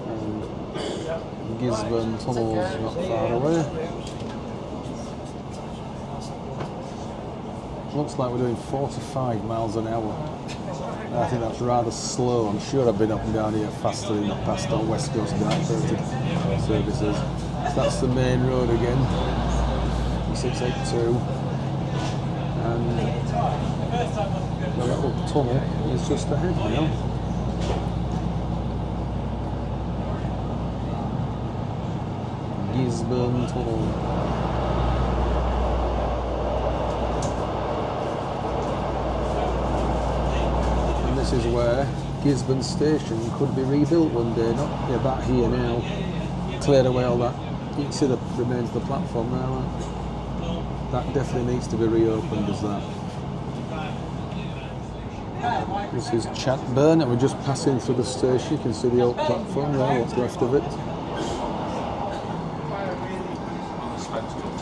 G: and Gisborne Tunnels not far away. Looks like we're doing 45 miles an hour. I think that's rather slow. I'm sure I've been up and down here faster in the past on West Coast diverted services. So that's the main road again, 682. And The little tunnel is just ahead now. Gisborne Tunnel. And this is where Gisborne Station could be rebuilt one day, not about here now. Cleared away all that. You can see the remains of the platform now. That definitely needs to be reopened as that. This is Chatburn, and we're just passing through the station. You can see the old platform there, what's left of it.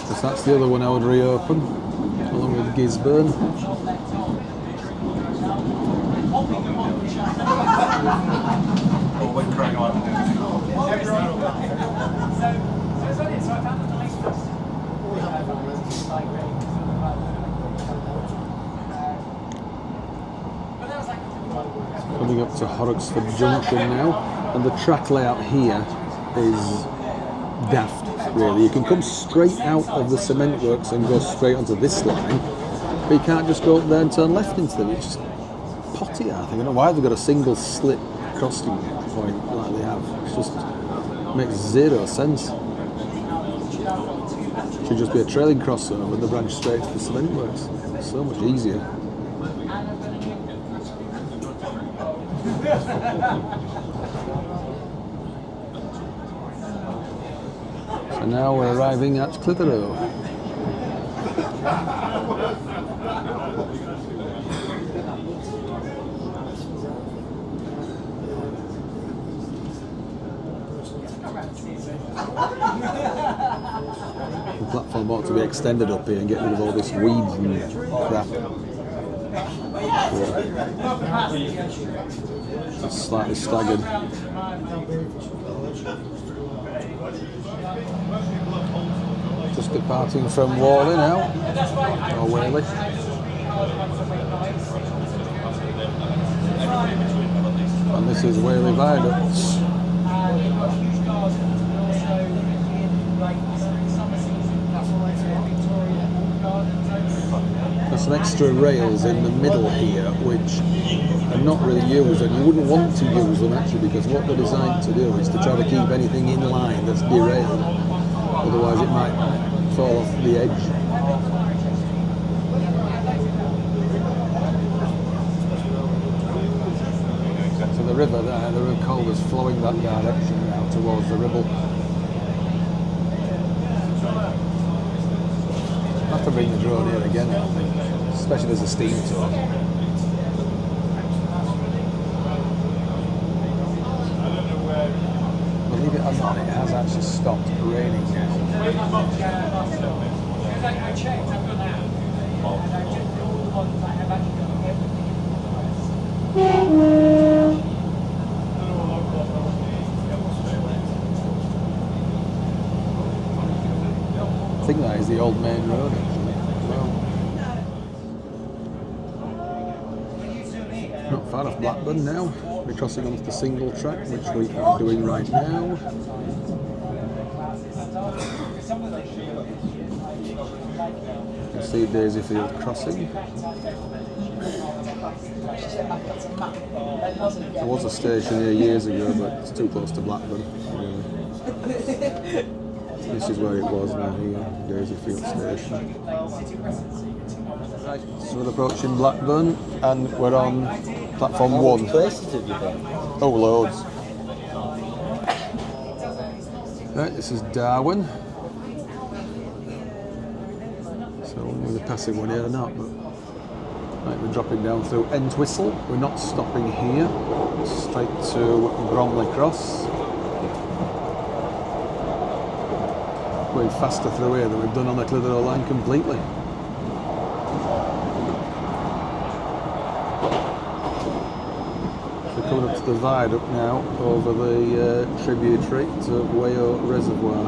G: Because that's the other one I would reopen, along with Gisborne. Coming up to Horrocksford Junction now, and the track layout here is daft, really. You can come straight out of the cement works and go straight onto this line, but you can't just go up there and turn left into them. It's just potty, I think. I don't know why they've got a single slip crossing point like they have. It just makes zero sense. It should just be a trailing crossover and the branch straight to the cement works. It's so much easier. So now we're arriving at Clitheroe. The platform ought to be extended up here and get rid of all this weeds and crap. It's slightly staggered. Just departing from Whalley now, or Whaley. And this is Whaley Viaduct. There's some extra rails in the middle here which are not really used, and you wouldn't want to use them actually, because what they're designed to do is to try to keep anything in line that's derailed, otherwise it might fall off the edge. So the river there, the River Cove is flowing that direction now towards the Ribble. I'll have to bring the drone here again, I think, especially as a steam tour. Believe it or not, it has actually stopped raining now.
B: I checked, I've got that. And I checked all the ones I have actually got
G: I think that is the old main road actually. Well, not far off Blackburn now. We're crossing onto the single track, which we are doing right now. You can see Daisyfield crossing. There was a station here years ago, but it's too close to Blackburn, really. This is where it was now here, Daisyfield Station. Right, so we're approaching Blackburn and we're on platform 1.
K: How many places have you been?
G: Oh, loads. Right, this is Darwin. So we're passing one here or not, but right, we're dropping down through Entwistle. We're not stopping here. Straight to Bromley Cross. Going faster through here than we've done on the Clitheroe line completely. We're coming up to the viaduct now over the tributary to Wayo Reservoir.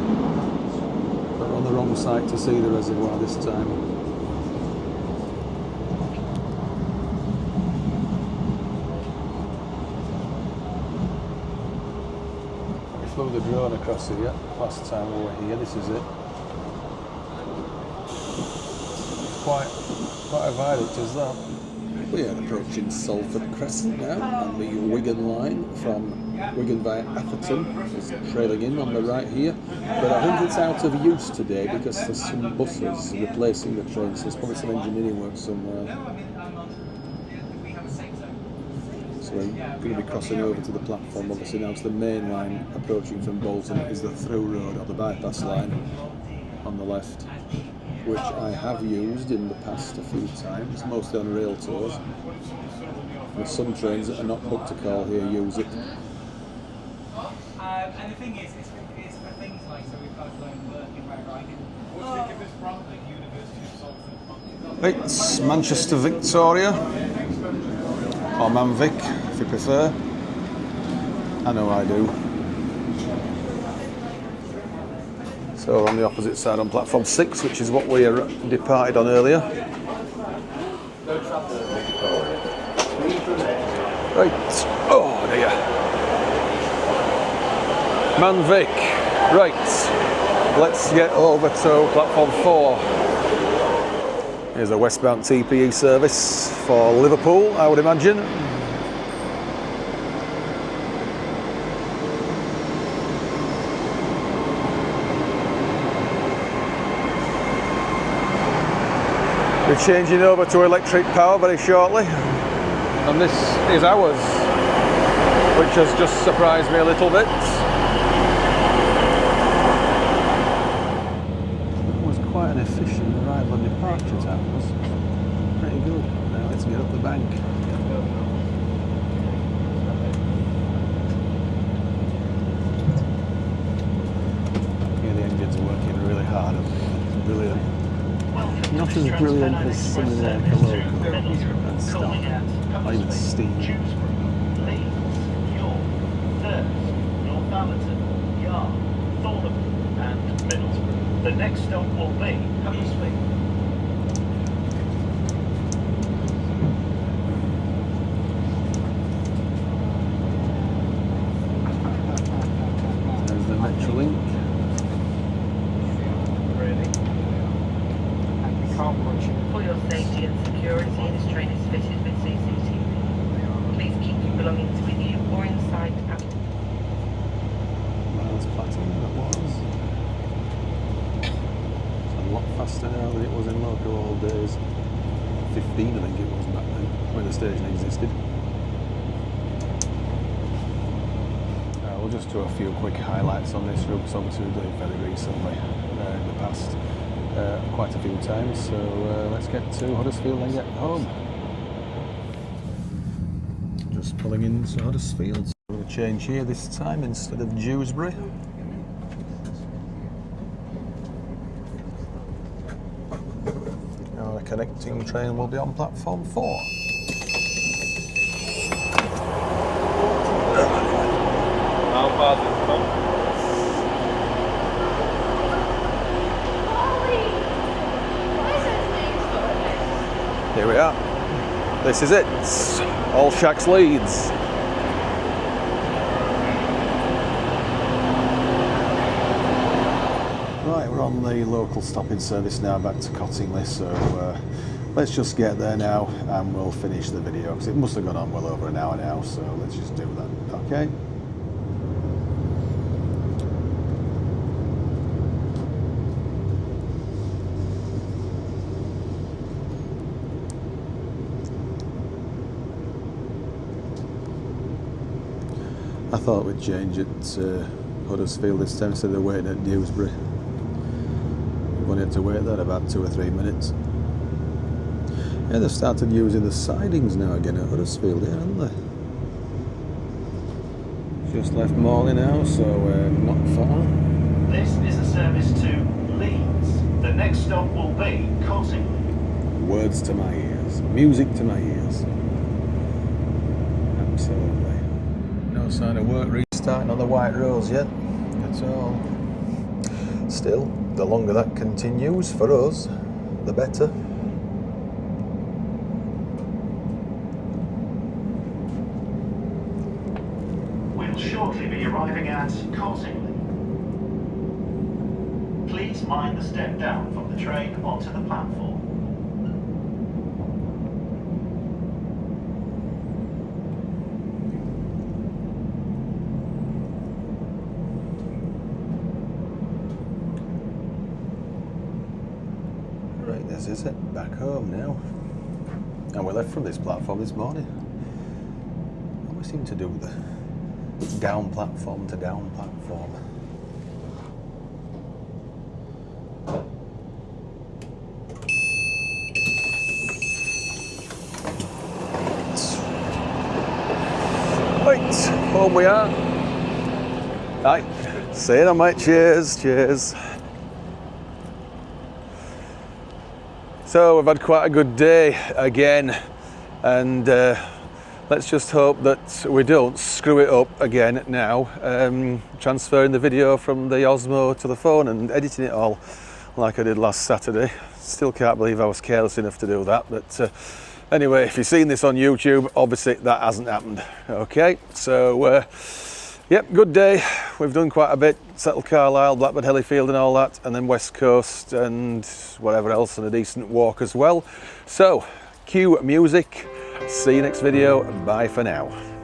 G: But we're on the wrong side to see the reservoir this time. We flew the drone across here last time we were here. This is it. Quite a viaduct is that.
C: We are approaching Salford Crescent now, and the Wigan line from Wigan via Atherton is trailing in on the right here. But I think it's out of use today because there's some buses replacing the trains, so there's probably some engineering work somewhere. So we're going to be crossing over to the platform. Obviously now it's the main line approaching from Bolton. It is the through road or the bypass line on the left, which I have used in the past a few times, mostly on rail tours. But some trains that are not booked to call here use it.
B: And the thing is, it's for things like, so we've got working where I can. What's the think of this from the University of Salford?
G: It's Manchester Victoria, or Manvic if you prefer. I know I do. So we're on the opposite side on platform 6, which is what we departed on earlier. Right, oh dear. Manvic, right, let's get over to platform 4. Here's a westbound TPE service for Liverpool, I would imagine. We're changing over to electric power very shortly, and this is ours, which has just surprised me a little bit. It was quite an efficient arrival and departure time, was pretty good. Now let's get up the bank. Yeah, the engines are working really hard. Brilliant. Not as brilliant as some of their local and stuff, or even steam.
H: Leeds, York, Thurles, Northampton, Yard, Thornham and Middlesbrough. The next stop will be Huddersfield.
G: There's the Metrolink.
I: For your safety and security, this train is fitted with CCTV. Please keep your belongings with you or inside at
G: Miles Platinum, that was. It's a lot faster now than it was in local old days. 15, I think it was back then, when the station existed. We'll just do a few quick highlights on this route, because obviously we've done it very recently in the past. Quite a few times, so let's get to Huddersfield and get home. Just pulling into Huddersfield. So we're going to change here this time instead of Dewsbury. Now the connecting train will be on platform 4.
F: How far does it come?
G: Here we are. This is it. All Shacks Leeds. Right, we're on the local stopping service now back to Cottingley, so let's just get there now and we'll finish the video, because it must have gone on well over an hour now, so let's just do that. Okay. I thought we'd change it to Huddersfield this time instead of waiting at Dewsbury. We've only had to wait there about 2 or 3 minutes. Yeah, they've started using the sidings now again at Huddersfield, yeah, haven't they? Just left Morley now, so we're not far.
H: This is a service to Leeds. The next stop will be Cottingley.
G: Words to my ears, music to my ears. Absolutely. No sign of work restarting on the White Rose yet at all. Still, the longer that continues for us, the better.
H: We'll shortly be arriving at Cottingley. Please mind the step down from the train onto the platform.
G: This is it, back home now. And we left from this platform this morning. And we seem to do the down platform to down platform. Right, home we are. Right, see you then, mate. Cheers, cheers. So we've had quite a good day again, and let's just hope that we don't screw it up again now, transferring the video from the Osmo to the phone and editing it all like I did last Saturday. Still can't believe I was careless enough to do that, but anyway, if you've seen this on YouTube, obviously that hasn't happened. Okay, so yep, good day. We've done quite a bit. Settled Carlisle, Blackburn, Hellifield and all that, and then West Coast and whatever else, and a decent walk as well. So, cue music. See you next video. Bye for now.